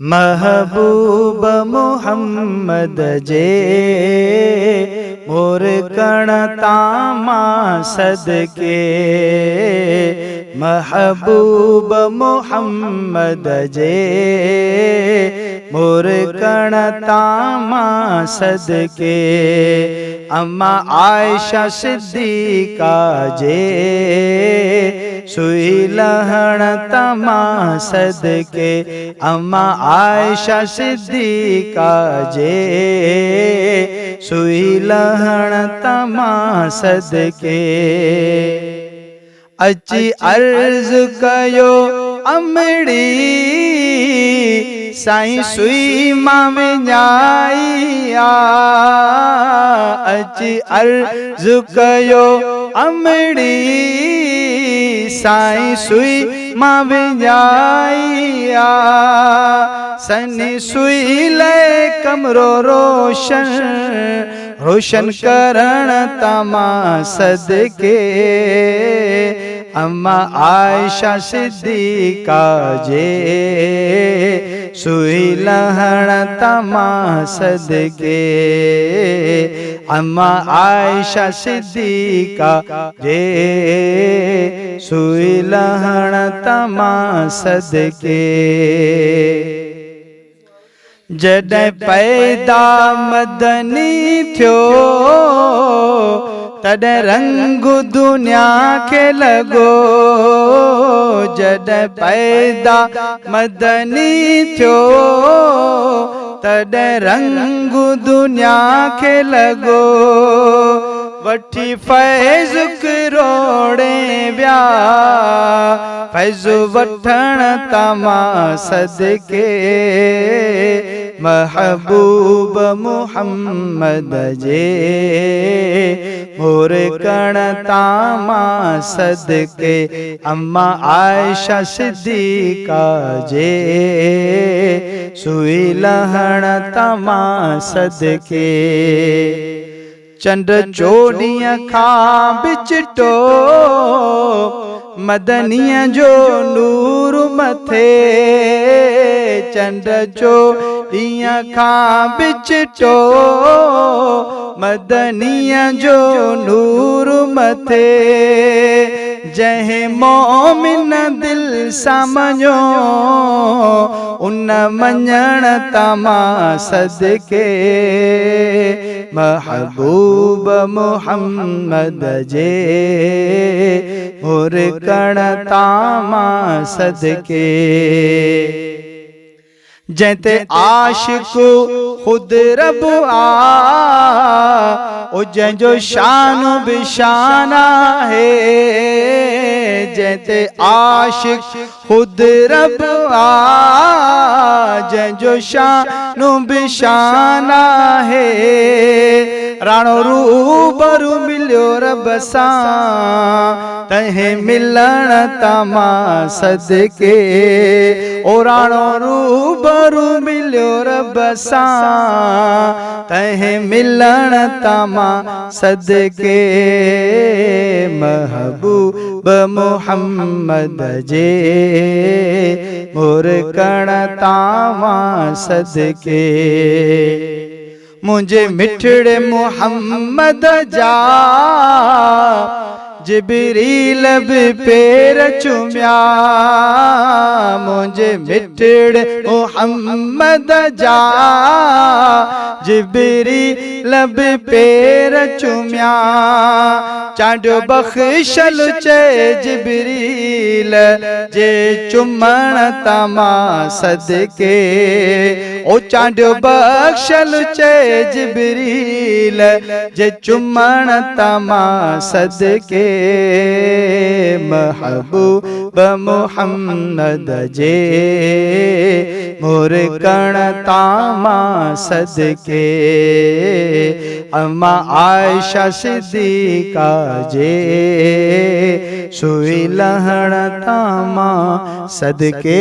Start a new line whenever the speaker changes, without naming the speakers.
महबूब मुहम्मद जे मोर कण तामा सदके। महबूब मुहम्मद जे मोर कण तामा सदके। अम्मा आयशा सिद्दीका जे सुई लहण तमा सदके। अम्मा आयशा सिद्दीका जे सुई लहण तमा सदके। अची अर्ज कयो अमड़ी साईं सुई मां विञाई आ। अची अर्ज कयो अमड़ी साईं सुई मां विञाई आ। सनी सुई ले कमरो रोशन रोशन करण तमा सदके। अम्मा आयशा सिद्दीका जे सुई लहण तमा सदके। अम्मा आयशा सिद्दीका जे सुई लहण तमा सदके। जॾहिं पैदा मदनी थियो तॾहिं रंग दुनिया खे लॻो। जॾहिं पैदा मदनी थियो तॾहिं रंग दुनिया खे लॻो। वठी फैज़ किरोड़े विया फैज़ वठण तमा सदके। महबूब मुहम्मद जे मोर कण तामा सदके। अम्मा आयशा सिद्दीका जे सुई लहण तमा सदके। चंड चोॾीअ खां बिचटो मदनीअ जो नूर मथे। चंड चोॾीअ खां बिचटो मदनीअ जो नूर मथे। जंहिं मोमिन दिल सां मञो उन मञण तमा सदके। महबूब मुहम्मद जे मोर कण तामा सदके। जैते आशिक खुद रब आ ओ जंहिंजो शान बिशाना है। जैते आशिक खुद रब आ जंहिंजो शान बिशाना है। राणो रूबरू मिलियो रब सां तंहिं मिलण तमा सदके। ओ राणो रूबरू मिलियो रब सां तंहिं मिलण तमा सदके। महबूब मुहम्मद जे मोर कण तामा सदके। मुझे मिठड़े मुहम्मद जा जिब्रील भी पैर चुमिया। मुझे मिठड़े मुहम्मद जा जिब्रील भी पैर चुमिया। चांडो बख्शल चे जिब्रील जे चुमण तमा सदके। ओ चांडो बख्शल चे जिब्रील जे चुमण तमा सदके। महबूब मुहम्मद जे मोर कण तामा सदके। अम्मा आयशा सिद्दीका जे सुई लहण तामा सदके।